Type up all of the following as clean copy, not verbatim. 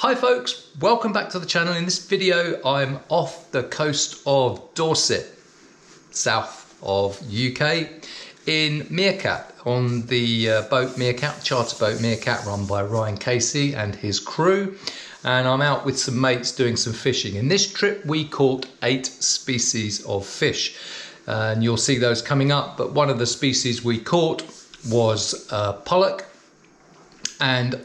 Hi folks, welcome back to the channel. In this video I'm off the coast of Dorset, south of UK, in Meerkat, on the boat Meerkat, charter boat Meerkat, run by Ryan Casey and his crew, and I'm out with some mates doing some fishing. In this trip we caught 8 species of fish, and you'll see those coming up, but one of the species we caught was pollock. And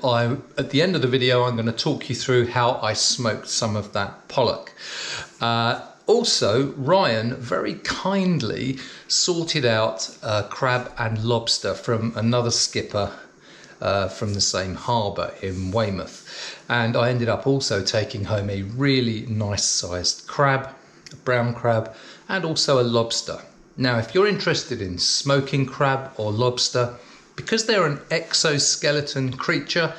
at the end of the video, I'm going to talk you through how I smoked some of that pollock. Also, Ryan very kindly sorted out crab and lobster from another skipper from the same harbour in Weymouth. And I ended up also taking home a really nice sized crab, a brown crab, and also a lobster. Now, if you're interested in smoking crab or lobster, because they're an exoskeleton creature,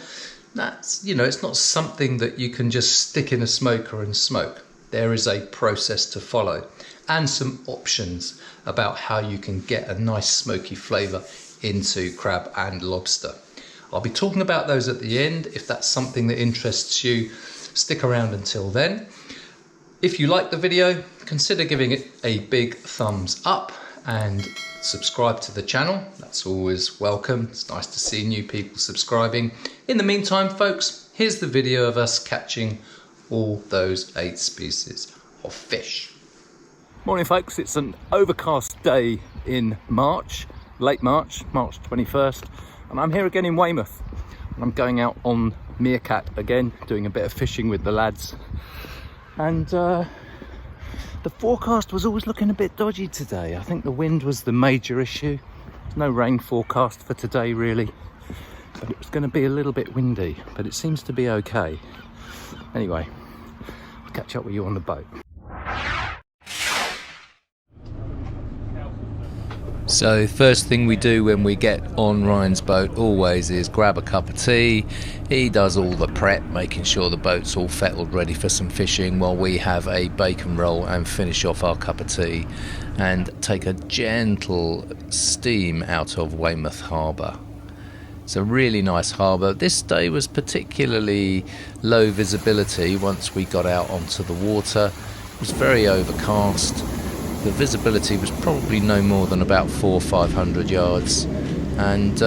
that's, it's not something that you can just stick in a smoker and smoke. There is a process to follow and some options about how you can get a nice smoky flavour into crab and lobster. I'll be talking about those at the end. If that's something that interests you, stick around until then. If you like the video, consider giving it a big thumbs up and subscribe to the channel. That's always welcome. It's nice to see new people subscribing. In the meantime, folks, here's the video of us catching all those 8 species of fish. Morning folks, it's an overcast day in March, late March, March 21st, and I'm here again in Weymouth. And I'm going out on Meerkat again, doing a bit of fishing with the lads. And the forecast was always looking a bit dodgy today. I think the wind was the major issue. There's no rain forecast for today really, but it was going to be a little bit windy, but it seems to be okay. Anyway, I'll catch up with you on the boat. So first thing we do when we get on Ryan's boat always is grab a cup of tea. He does all the prep, making sure the boat's all fettled ready for some fishing, while we have a bacon roll and finish off our cup of tea and take a gentle steam out of Weymouth Harbour. It's a really nice harbour. This day was particularly low visibility once we got out onto the water. It was very overcast. The visibility was probably no more than about 400 or 500 yards, and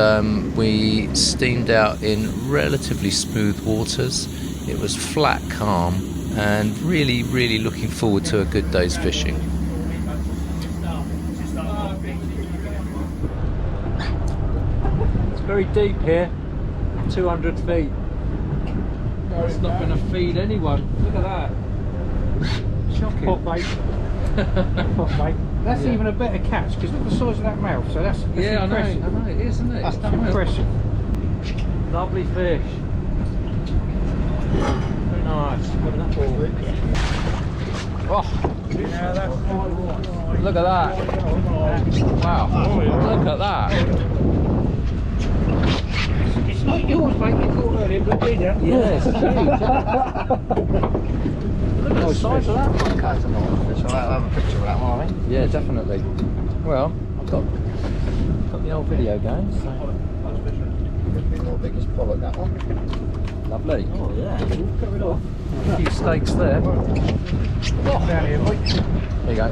we steamed out in relatively smooth waters. It was flat calm and really looking forward to a good day's fishing. It's very deep here, 200 feet. It's not going to feed anyone. Look at that. Shocking. Pot bait. That's even a better catch, because look at the size of that mouth. So that's yeah, impressive. I know, it is, isn't it? That's impressive. Lovely fish. Very nice. Oh, look at that. Wow, look at that. It's not yours, mate. You caught earlier, but did you? Yes. Look at the size of that one. So I'll have a picture of that one, I think. Yeah, definitely. Well, I've got the old video going, so. Not the biggest pollock, that one. Lovely. Oh, yeah. A few steaks there. Oh, down here, mate. There you go.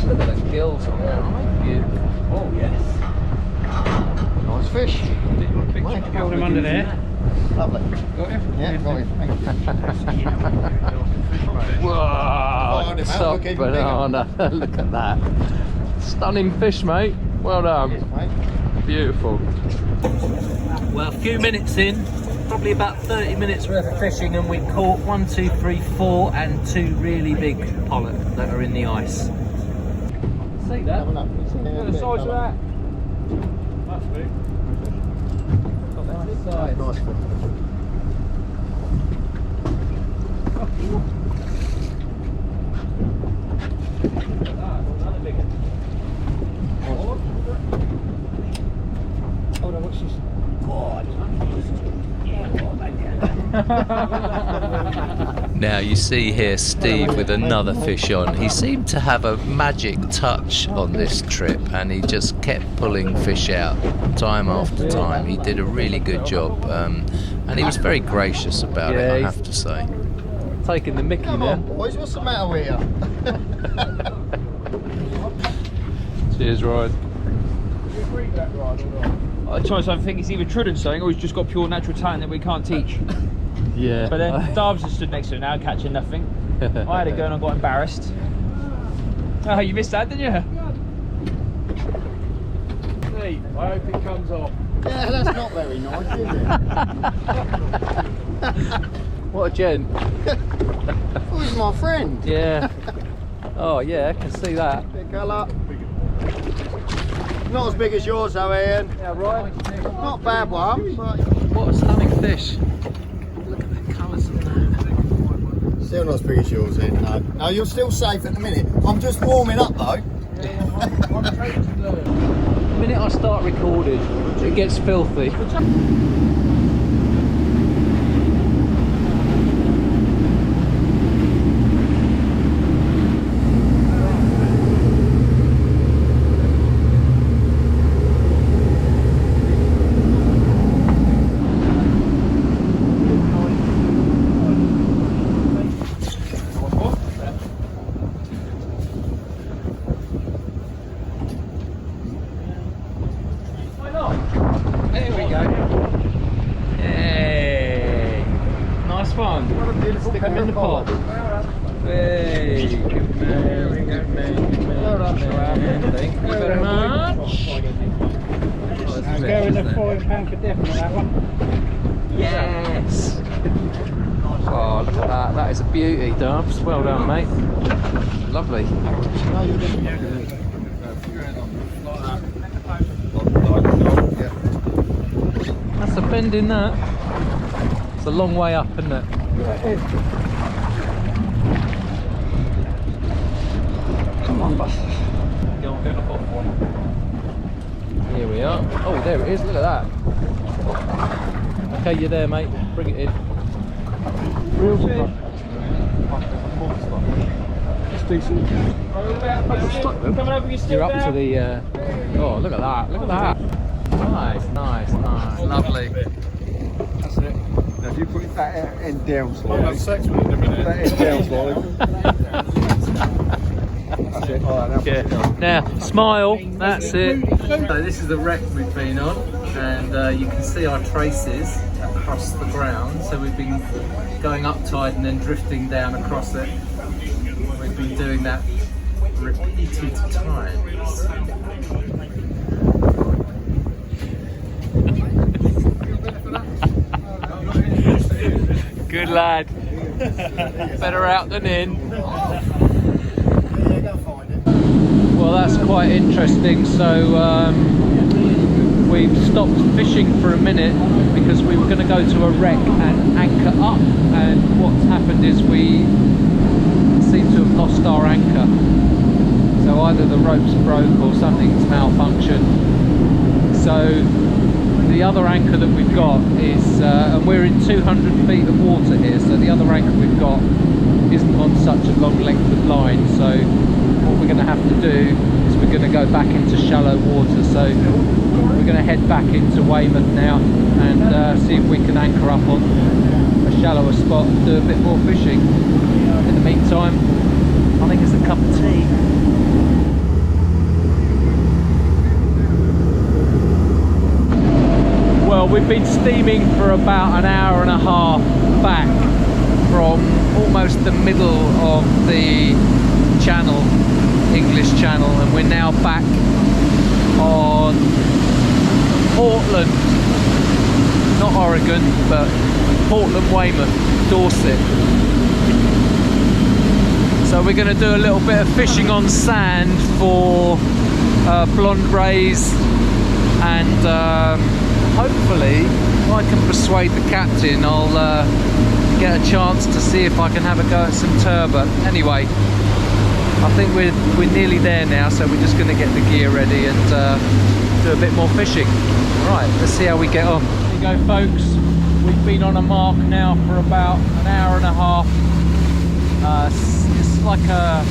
Look at the gills on there, aren't they? Beautiful. Oh, yes. Nice fish. Hold him under there. Lovely. Got you? Yeah, got it. Thank you. Whoa! Top banana. Look at that. Stunning fish, mate. Well done. Cheers, mate. Beautiful. Well, a few minutes in, probably about 30 minutes worth of fishing, and we caught 1, 2, 3, 4 and 2 really big pollock that are in the ice. See that? Look at the size of that. That's big. Nice fish. Hold on, what's this? Now you see here Steve with another fish on. He seemed to have a magic touch on this trip, and he just kept pulling fish out time after time. He did a really good job, and he was very gracious about it, I have to say. Taking the mickey Come there. on, boys, what's the matter with you? Cheers, Ryan. I try something, I think he's either trodden something or he's just got pure natural talent that we can't teach. Yeah. But then Darves has stood next to him now, catching nothing. I had it going, I got embarrassed. Oh, you missed that, didn't you? Hey, I hope it comes off. Yeah, that's not very nice, is it? What a gent. Oh, he's my friend. Yeah. Oh yeah, I can see that. Big colour. Not as big as yours though, Ian. Yeah, right. Not a bad one, but... What a stunning fish. Still not as big as yours, Ian, no. No, you're still safe at the minute. I'm just warming up though. The minute I start recording, it gets filthy. There we go. Hey, nice one. Stick them in the pot. Hey, good man, good man, good man. Thank you very much. I'll go in the £5 for definite, that one. Yes. Oh, look at that. That is a beauty, Dubs. Well done, mate. Lovely. That's a bend in that. It's a long way up, isn't it? Come on, bus. Go on, go to the bottom one. Here we are. Oh, there it is. Look at that. Okay, you're there, mate. Bring it in. Real fish. It's decent. Coming over your You're up to the. Oh, look at that! Look at that! Nice, nice, nice, lovely. That's it. Now if you put that end down I'll slowly. have sex with it in a minute. That end down slowly. That's it. Alright, now put it on. Now, smile. That's it. So this is the wreck we've been on, and you can see our traces across the ground. So we've been going up tide and then drifting down across it. We've been doing that repeated times. Good lad. Better out than in. Well, that's quite interesting. So we've stopped fishing for a minute because we were going to go to a wreck and anchor up, and what's happened is we seem to have lost our anchor. So either the ropes broke or something's malfunctioned. So the other anchor that we've got is, and we're in 200 feet of water here, so the other anchor we've got isn't on such a long length of line. So what we're going to have to do is we're going to go back into shallow water. So we're going to head back into Weymouth now and see if we can anchor up on a shallower spot and do a bit more fishing. In the meantime, I think it's a cup of tea. Well, we've been steaming for about an hour and a half back from almost the middle of the channel, English Channel, and we're now back on Portland, not Oregon, but Portland, Weymouth, Dorset. So we're going to do a little bit of fishing on sand for blonde rays, and hopefully if I can persuade the captain, I'll get a chance to see if I can have a go at some turbot. Anyway, I think we're nearly there now, so we're just going to get the gear ready and do a bit more fishing. Right, let's see how we get on. There you go, folks. We've been on a mark now for about an hour and a half. It's like a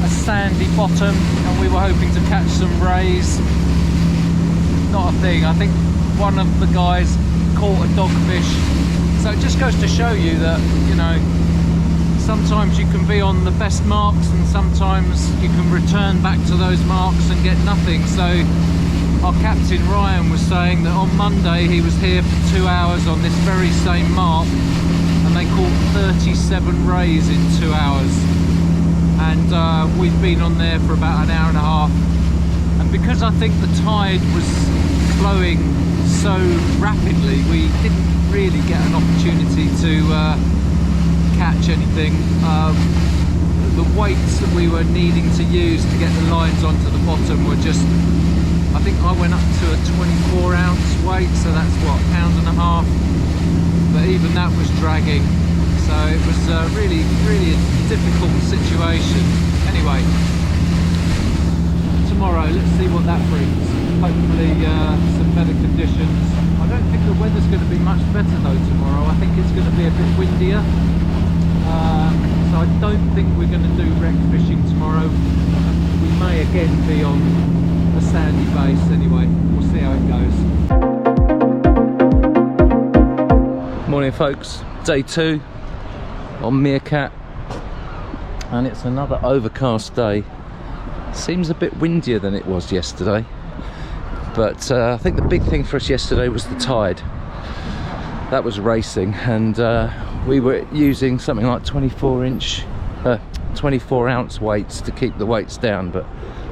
sandy bottom, and we were hoping to catch some rays. Not a thing. I think one of the guys caught a dogfish. So it just goes to show you that, you know, sometimes you can be on the best marks and sometimes you can return back to those marks and get nothing. So our captain Ryan was saying that on Monday he was here for 2 hours on this very same mark and they caught 37 rays in 2 hours. And we've been on there for about an hour and a half. And because I think the tide was flowing so rapidly, we didn't really get an opportunity to catch anything. The weights that we were needing to use to get the lines onto the bottom were just, I think I went up to a 24 ounce weight, so that's what, £1.5 pounds, but even that was dragging, so it was really a difficult situation. Anyway, tomorrow let's see what that brings. Hopefully some better conditions. I don't think the weather's going to be much better though tomorrow. I think it's going to be a bit windier. So I don't think we're going to do wreck fishing tomorrow. We may again be on a sandy base. Anyway, we'll see how it goes. Morning folks, day 2 on Meerkat, and it's another overcast day. Seems a bit windier than it was yesterday, but I think the big thing for us yesterday was the tide. That was racing, and we were using something like 24 ounce weights to keep the weights down, but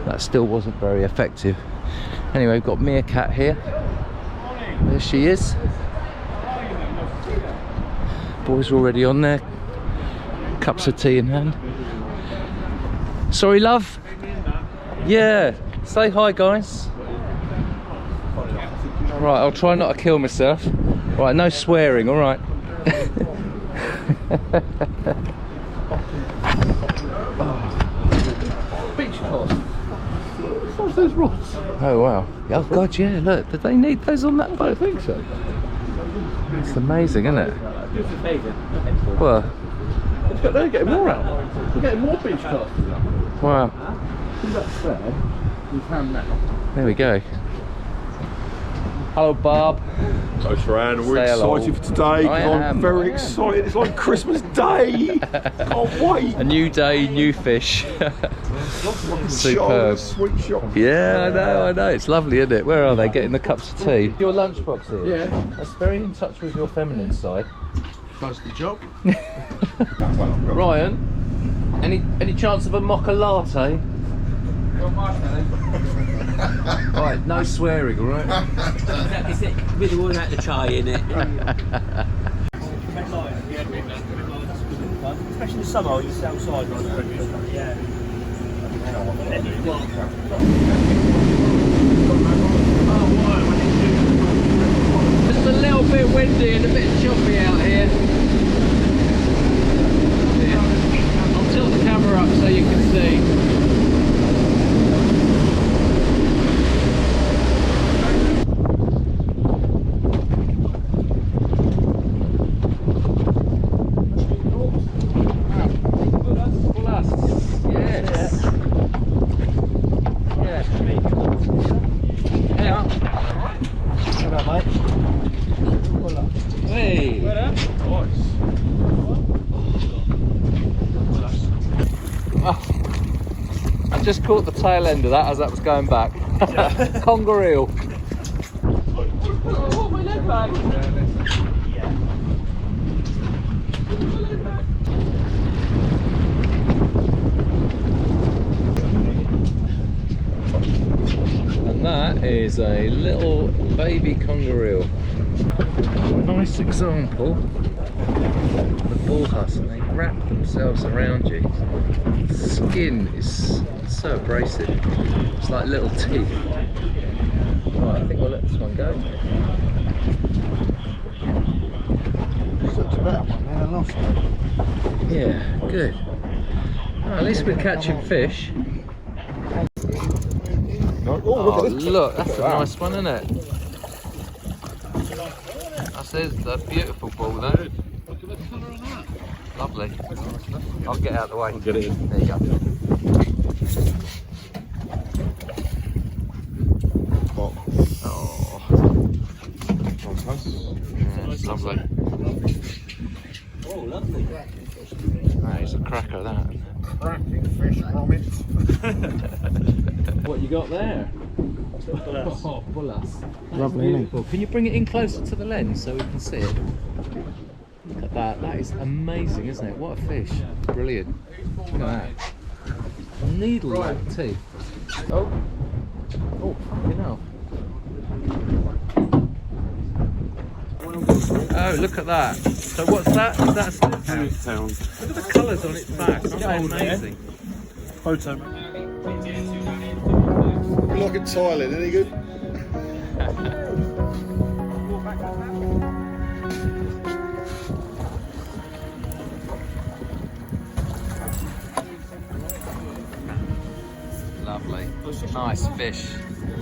that still wasn't very effective. Anyway, we've got Meerkat here. There she is. Boys are already on there, cups of tea in hand. Sorry love. Yeah, say hi guys. Right, I'll try not to kill myself. Right, no swearing, alright. Beach cod. What's those rods? Oh wow. Oh god, yeah, look, did they need those on that boat? I think so. It's amazing, isn't it? Well, they're getting more out. We're getting more beach cod. wow. That's there. We found now. There we go. Hello Bob. So Sharon, we're Say hello. excited for today. I I'm am. very excited. It's like Christmas Day. Can't wait. A new day, new fish. Superb. Sweet shop. Yeah, I know. It's lovely, isn't it? Where are they? Getting the cups of tea. Your lunchbox here. Yeah. That's very in touch with your feminine side. Does the job. Ryan, any chance of a mocha latte? Alright, no swearing, alright? Is it with one out the chai in it? Especially in the summer, you sit outside on the yeah. Just a little bit windy and a bit choppy out here. I'll tilt the camera up so you can see. I just caught the tail end of that as that was going back. Conger eel. Oh, my leg bag. And that is a little baby conger eel. Nice example of the bull huss, and they wrap themselves around you. The skin is so abrasive, it's like little teeth. Right, I think we'll let this one go. Such a better one, then I lost it. Yeah, good. Oh, at least we're catching fish. Oh, Oh, look, that's a nice one, isn't it? That's beautiful ball there. Lovely. I'll get out of the way. Get it in. There you go. Oh, yeah, it's lovely. Oh, lovely. That is a cracker, that. Cracking fish grommets. What you got there? Oh, Pollock. Lovely, beautiful. Can you bring it in closer to the lens so we can see it? Look at that. That is amazing, isn't it? What a fish. Brilliant. Look at that. Needle-like teeth. Oh. Oh, fucking hell. Oh, look at that. So what's that? Is that a sliphound? Look at the colours on its back. Aren't they amazing? Photo. Look at Thailand, any good? Lovely. Nice fish.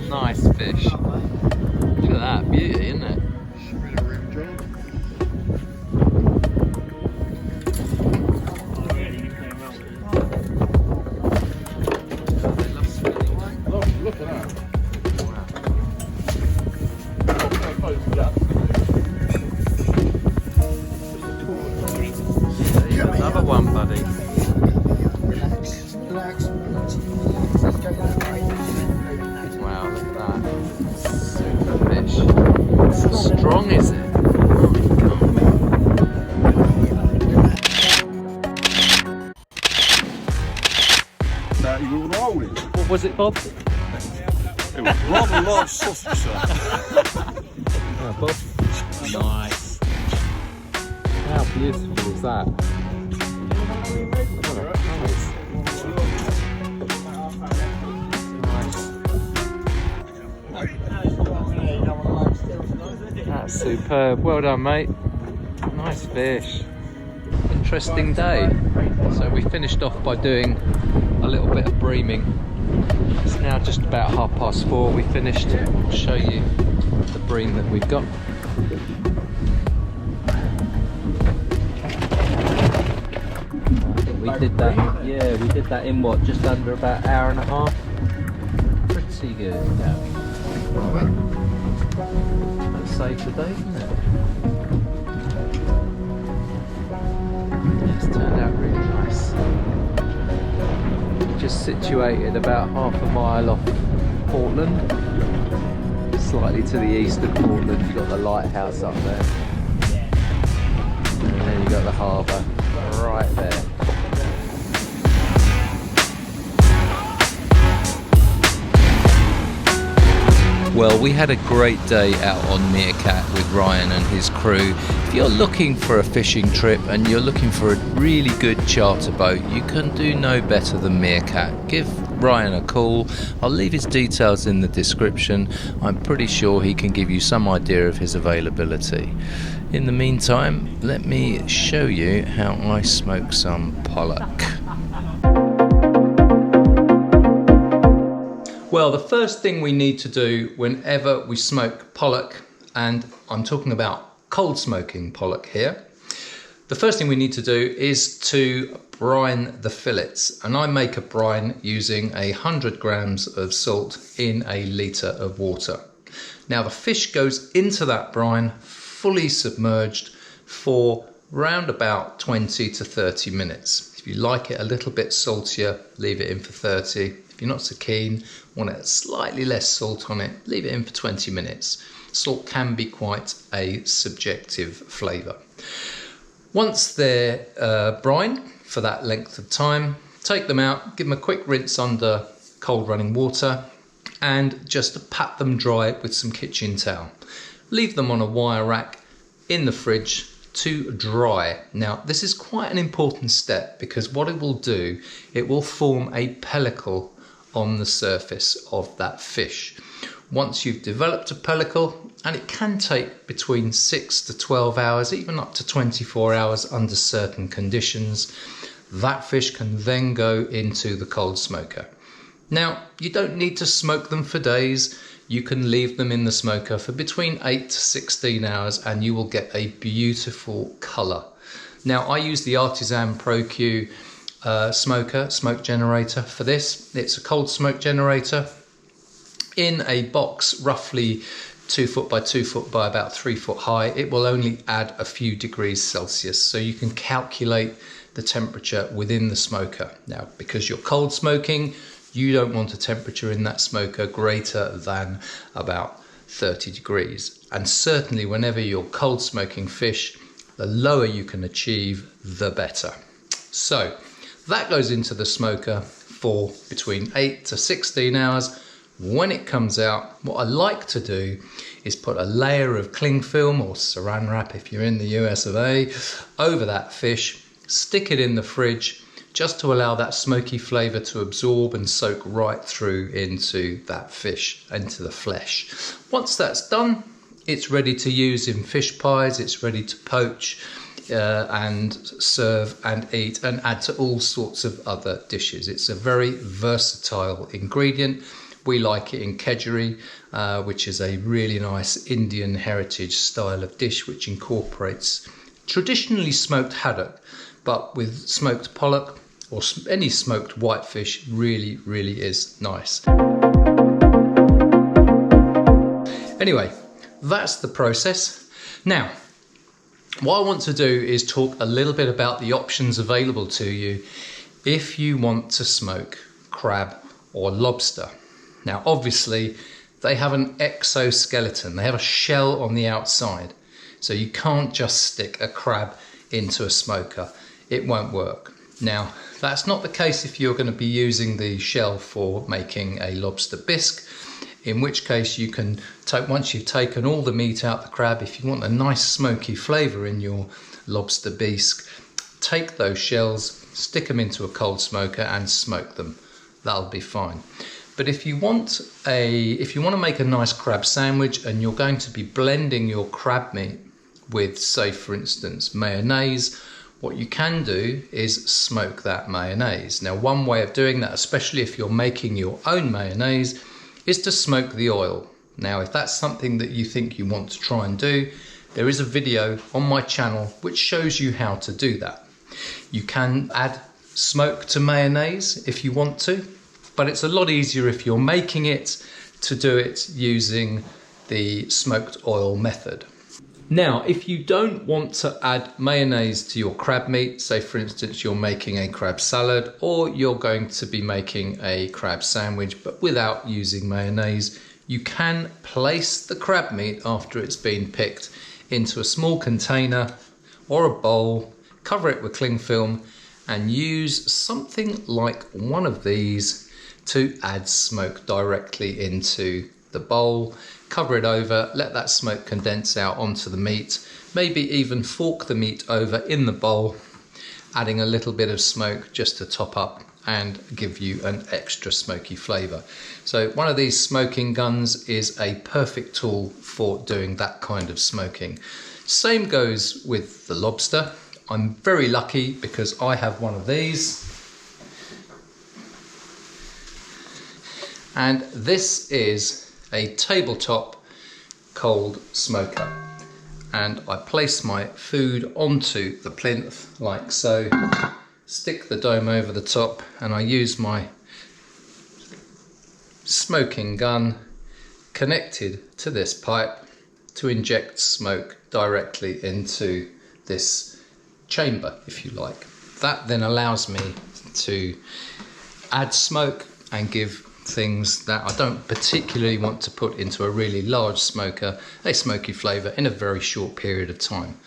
Nice fish. Look at that. Beauty, isn't it? Look at that. There you go, another one, buddy. Relax, relax. Wow, look at that. Super fish. How strong is it? Now you will roll it. What was it, Bob? It was rather large sausage, sir. Oh, Bob. Nice. How beautiful is that? That's superb. Well done, mate. Nice fish. Interesting day. So we finished off by doing a little bit of breaming. It's now just about 4:30. We finished. I'll show you the bream that we've got. I think we did that. Yeah, we did that in what? Just under about an hour and a half. Pretty good. Yeah. That's saved the day, isn't it? It's turned out really nice. Just situated about half a mile off Portland, slightly to the east of Portland. You've got the lighthouse up there, and then you've got the harbour right there. Well, we had a great day out on Meerkat with Ryan and his crew. If you're looking for a fishing trip and you're looking for a really good charter boat, you can do no better than Meerkat. Give Ryan a call. I'll leave his details in the description. I'm pretty sure he can give you some idea of his availability. In the meantime, let me show you how I smoke some pollock. Well, the first thing we need to do whenever we smoke pollock, and I'm talking about cold smoking pollock here, the first thing we need to do is to brine the fillets. And I make a brine using 100 grams of salt in a litre of water. Now the fish goes into that brine fully submerged for round about 20 to 30 minutes. If you like it a little bit saltier, leave it in for 30. If you're not so keen, want it slightly less salt on it, leave it in for 20 minutes. Salt can be quite a subjective flavour. Once they're brine for that length of time, take them out, give them a quick rinse under cold running water, and just pat them dry with some kitchen towel. Leave them on a wire rack in the fridge to dry. Now this is quite an important step, because what it will do, it will form a pellicle on the surface of that fish. Once you've developed a pellicle, and it can take between 6 to 12 hours, even up to 24 hours under certain conditions, that fish can then go into the cold smoker. Now, you don't need to smoke them for days. you can leave them in the smoker for between 8 to 16 hours and you will get a beautiful colour. Now I use the Artisan Pro Q smoke generator for this. It's a cold smoke generator in a box roughly 2 foot by 2 foot by about 3 foot high. It will only add a few degrees Celsius, so you can calculate the temperature within the smoker. Now, because you're cold smoking, you don't want a temperature in that smoker greater than about 30 degrees. And certainly whenever you're cold smoking fish, the lower you can achieve, the better. So that goes into the smoker for between 8 to 16 hours. When it comes out, what I like to do is put a layer of cling film or saran wrap if you're in the US of A over that fish, stick it in the fridge just to allow that smoky flavour to absorb and soak right through into that fish, into the flesh. Once that's done, it's ready to use in fish pies, it's ready to poach and serve and eat and add to all sorts of other dishes. It's a very versatile ingredient. We like it in kedgeree, which is a really nice Indian heritage style of dish which incorporates traditionally smoked haddock, but with smoked pollock or any smoked whitefish. Really, really is nice. Anyway, that's the process. Now, what I want to do is talk a little bit about the options available to you if you want to smoke crab or lobster. Now, obviously, they have an exoskeleton. They have a shell on the outside. So you can't just stick a crab into a smoker. It won't work. Now, that's not the case if you're going to be using the shell for making a lobster bisque, in which case you can take, once you've taken all the meat out the crab, if you want a nice smoky flavour in your lobster bisque, take those shells, stick them into a cold smoker and smoke them. That'll be fine. But if you want to make a nice crab sandwich and you're going to be blending your crab meat with, say for instance, mayonnaise, what you can do is smoke that mayonnaise. Now, one way of doing that, especially if you're making your own mayonnaise, is to smoke the oil. Now, if that's something that you think you want to try and do, there is a video on my channel which shows you how to do that. You can add smoke to mayonnaise if you want to, but it's a lot easier if you're making it to do it using the smoked oil method. Now, if you don't want to add mayonnaise to your crab meat, say for instance you're making a crab salad or you're going to be making a crab sandwich but without using mayonnaise, you can place the crab meat after it's been picked into a small container or a bowl, cover it with cling film and use something like one of these to add smoke directly into the bowl. Cover it over, let that smoke condense out onto the meat, maybe even fork the meat over in the bowl, adding a little bit of smoke just to top up and give you an extra smoky flavour. So one of these smoking guns is a perfect tool for doing that kind of smoking. Same goes with the lobster. I'm very lucky because I have one of these. And this is a tabletop cold smoker. And I place my food onto the plinth like so, stick the dome over the top, and I use my smoking gun connected to this pipe to inject smoke directly into this chamber, if you like. That then allows me to add smoke and give things that I don't particularly want to put into a really large smoker a smoky flavour in a very short period of time.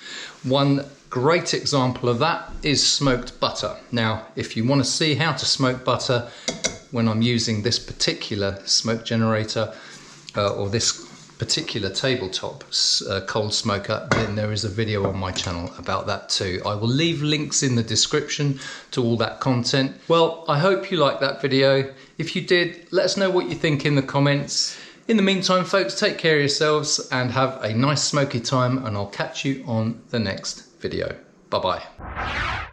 One great example of that is smoked butter. Now, if you want to see how to smoke butter when I'm using this particular smoke generator or this particular tabletop cold smoker, then there is a video on my channel about that too. I will leave links in the description to all that content. Well, I hope you liked that video. If you did, let us know what you think in the comments. In the meantime, folks, take care of yourselves and have a nice smoky time, and I'll catch you on the next video. Bye-bye.